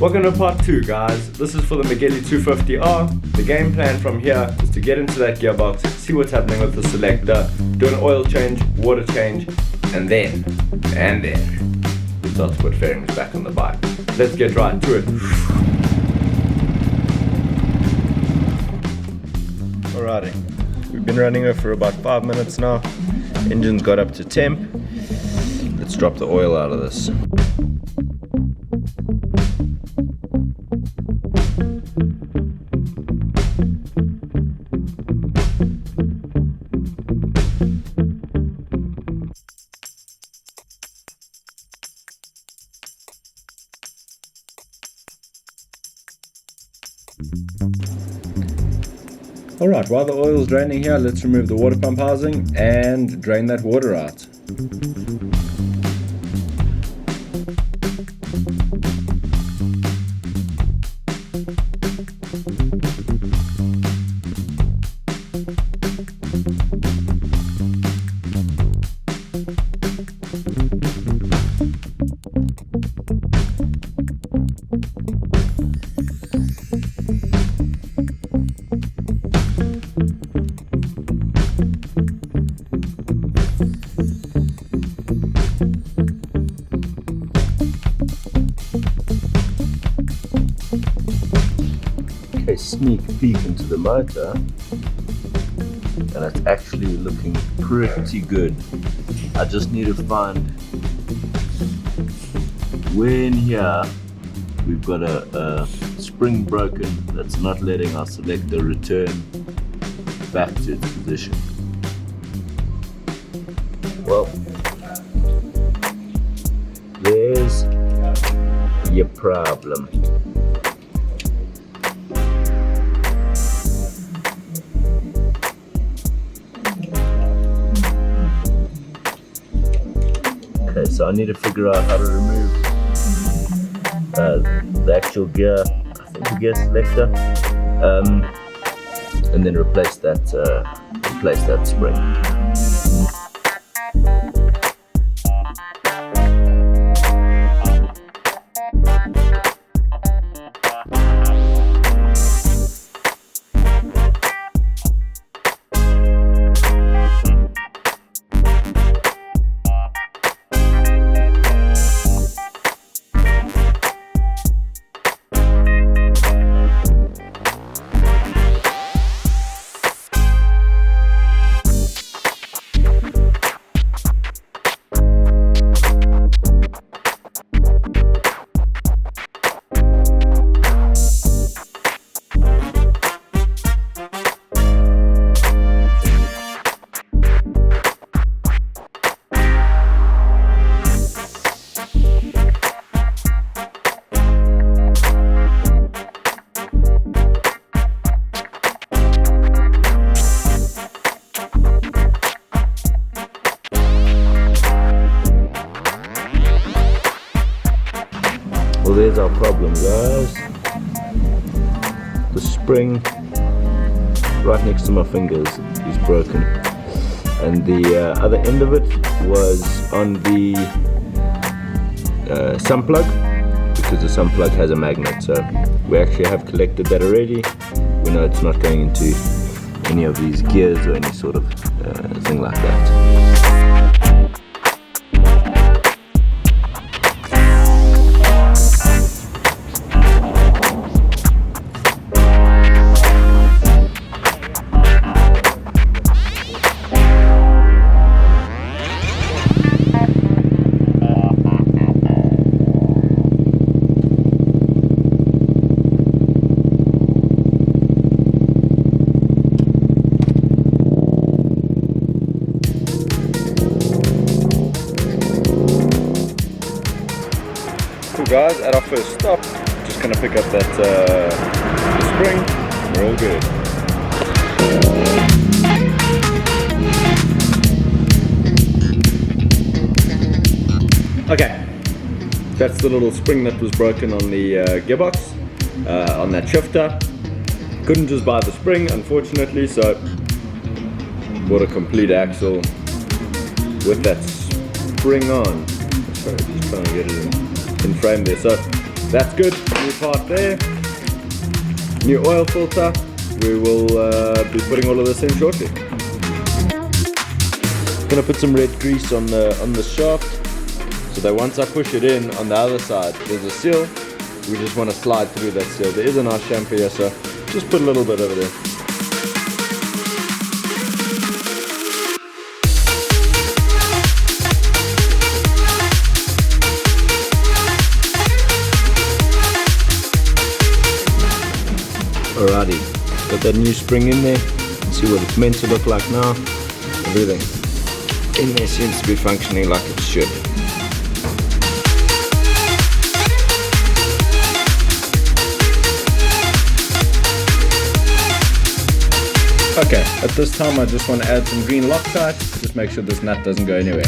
Welcome to part 2, guys. This is for the Megelli 250R. The game plan from here is to get into that gearbox, see what's happening with the selector, do an oil change, water change, and then we start to put fairings back on the bike. Let's get right to it. Alrighty, we've been running her for about 5 minutes now. Engine's got up to temp. Let's drop the oil out of this. Alright, while the oil is draining here, let's remove the water pump housing and drain that water out. A sneak peek into the motor, and it's actually looking pretty good. I just need to find where in here we've got a spring broken that's not letting our selector return back to its position. Well, there's your problem. Okay, so I need to figure out how to remove the actual gear, I think the gear selector, and then replace that spring. Well, there's our problem, guys. The spring right next to my fingers is broken, and the other end of it was on the sun plug, because the sun plug has a magnet. So we actually have collected that already. We know it's not going into any of these gears or any sort of thing like that. Guys, at our first stop, just gonna pick up that spring. We're all good. Okay, that's the little spring that was broken on the gearbox, on that shifter. Couldn't just buy the spring, unfortunately, so bought a complete axle with that spring on. Sorry, just trying to get it in frame there. So That's good. New part there. New oil filter. We will be putting all of this in shortly. Gonna put some red grease on the shaft, so that once I push it in on the other side, there's a seal. We just want to slide through that seal. There is a nice chamfer here, so just put a little bit over there. Alrighty, got that new spring in there. Let's see what it's meant to look like now. Everything in there seems to be functioning like it should. Okay, at this time I just want to add some green Loctite. Just make sure this nut doesn't go anywhere.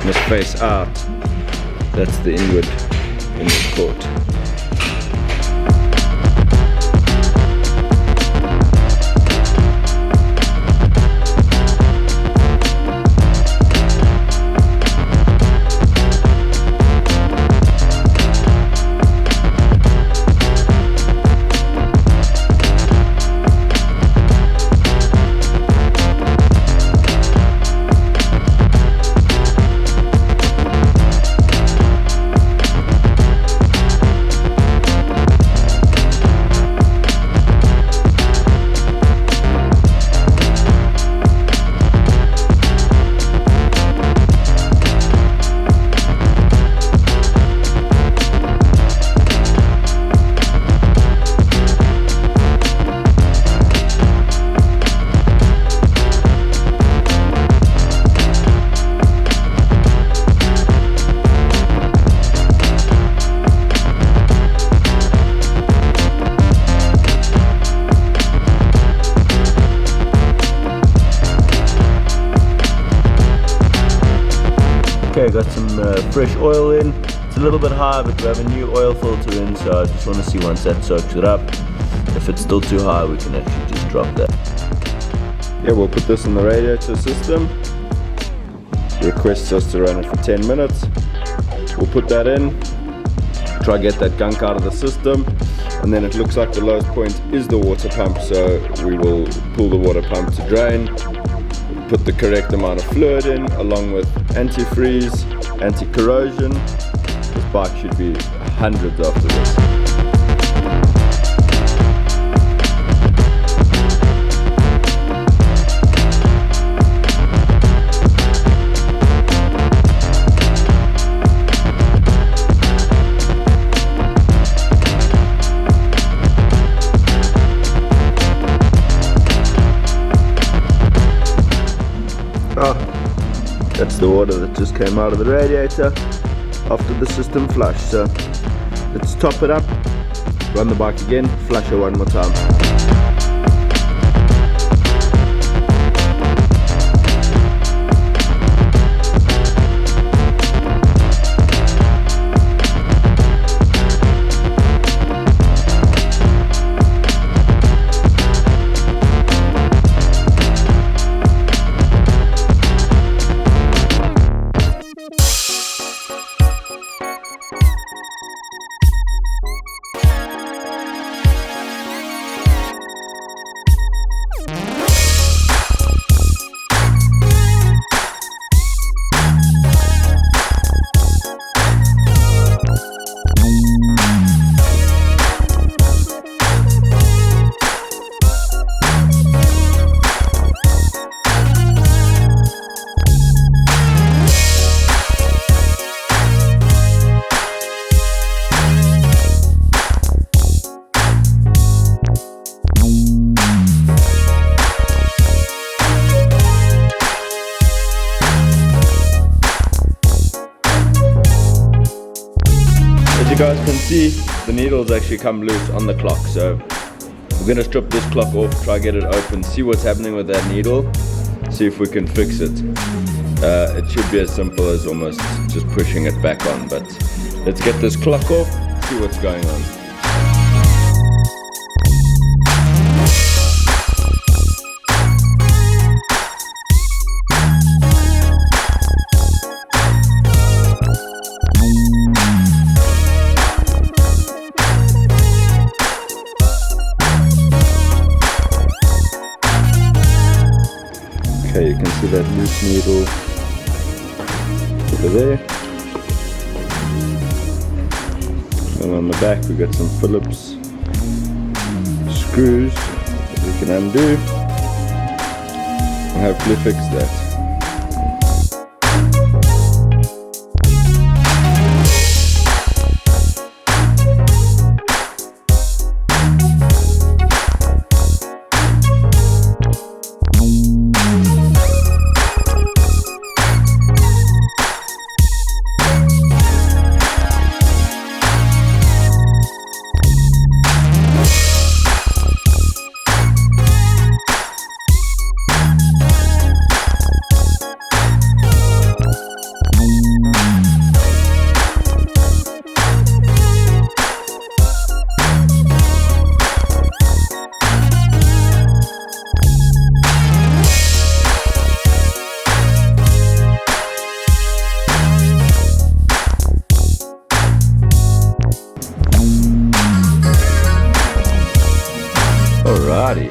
Must face out. That's the inward port. Okay, got some fresh oil in. It's a little bit high, but we have a new oil filter in, so I just want to see once that soaks it up. If it's still too high, we can actually just drop that. Yeah, we'll put this in the radiator system. It requests us to run it for 10 minutes. We'll put that in, try get that gunk out of the system, and then it looks like the lowest point is the water pump, so we will pull the water pump to drain. Put the correct amount of fluid in, along with antifreeze, anti-corrosion. This bike should be hundreds after this. That's the water that just came out of the radiator after the system flush. So let's top it up, run the bike again, flush her one more time. see, the needles actually come loose on the clock, so we're going to strip this clock off, try get it open, see what's happening with that needle, see if we can fix it. It should be as simple as almost just pushing it back on, but let's get this clock off, see what's going on. Okay, you can see that loose needle over there. And on the back we got some Phillips screws that we can undo and hopefully fix that. Alrighty.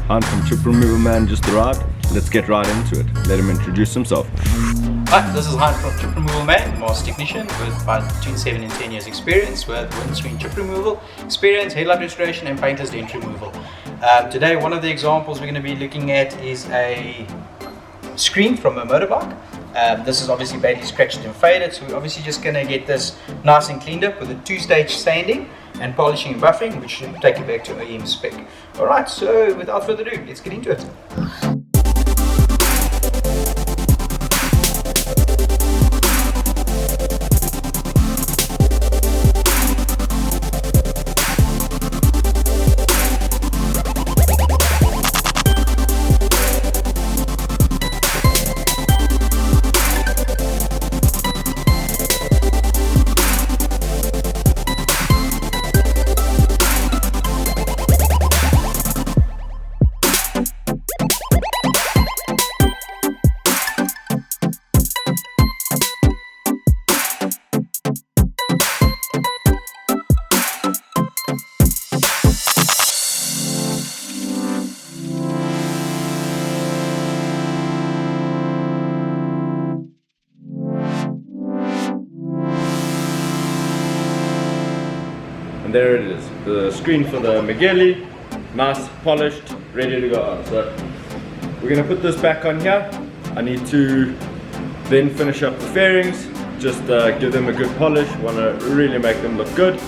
Hunt from Chip Removal Man just arrived. Let's get right into it. Let him introduce himself. Hi, this is Hunt from Chip Removal Man, master technician with about between 7 and 10 years experience with windscreen chip removal, experience, headlight restoration and painter's dent removal. Today one of the examples we're going to be looking at is a screen from a motorbike. This is obviously badly scratched and faded, so we're obviously just going to get this nice and cleaned up with a 2-stage sanding and polishing and buffing, which should take it back to OEM spec. Alright, so without further ado, let's get into it. And there it is, the screen for the Megelli, nice, polished, ready to go on. So we're going to put this back on here. I need to then finish up the fairings, just give them a good polish, want to really make them look good.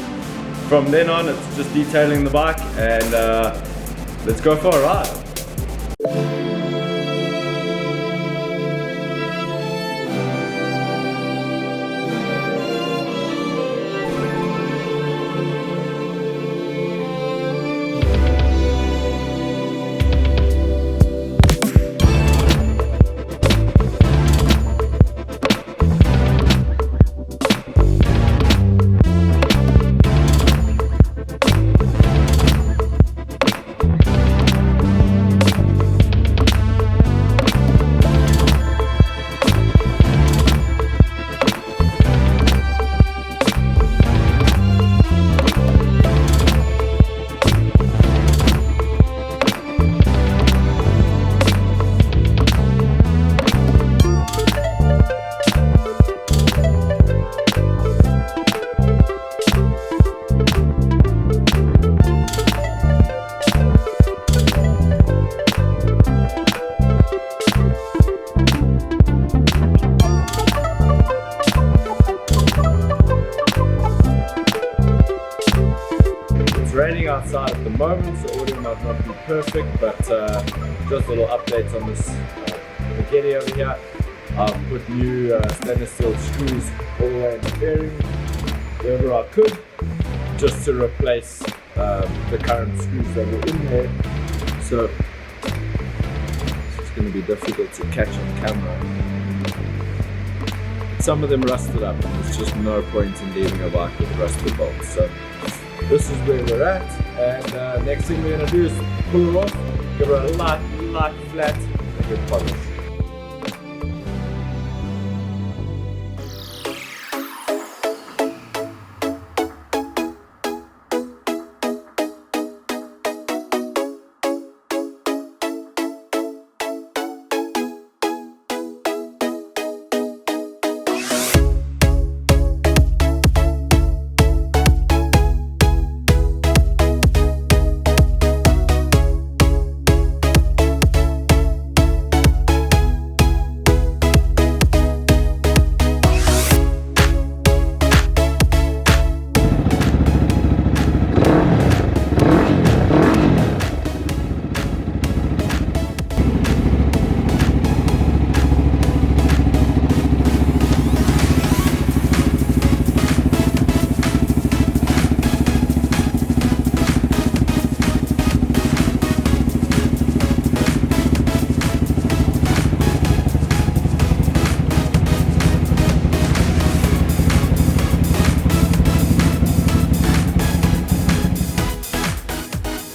From then on it's just detailing the bike and let's go for a ride. not be perfect, but just little updates on this Megelli over here. I've put new stainless steel screws all the way in the fairing wherever I could, just to replace the current screws that were in there. So it's going to be difficult to catch on camera. Some of them rusted up, and there's just no point in leaving a bike with rusted bolts. So this is where we're at, and next thing we're going to do is pull her off, give her a light flat, and good polish.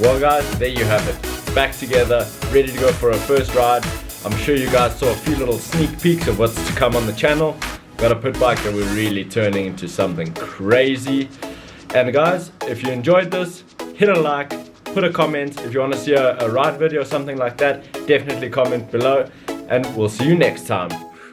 Well guys, there you have it. Back together, ready to go for our first ride. I'm sure you guys saw a few little sneak peeks of what's to come on the channel. Got a pit bike that we're really turning into something crazy. And guys, if you enjoyed this, hit a like, put a comment. If you want to see a ride video or something like that, definitely comment below. And we'll see you next time.